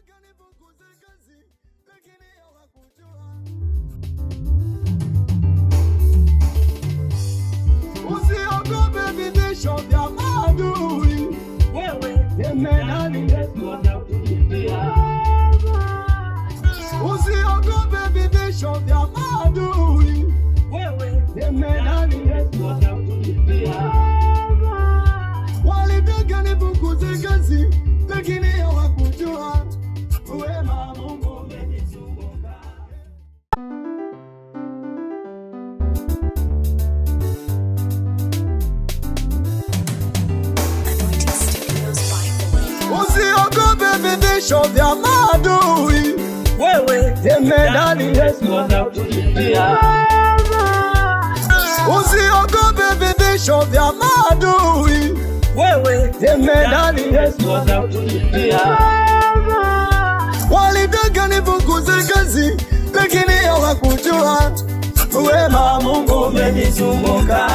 Walitaka nipunguze kazi lakini hawakujua. Usiogope vitisho vya maadui, wewe temenani Yesu anakutetea. Usiogope vitisho vya maadui, wewe temenani Yesu anakutetea. Walitaka nipunguze kazi lakini hawakujua wema wa Mungu umenizunguka. Usiogope vitisho vya maadui, wewe temenani Yesu anakutetea. Usiogope vitisho vya maadui, wewe temenani Yesu anakutetea. Walitaka nipunguze kazi lakini hawakujua wema wa Mungu umenizunguka.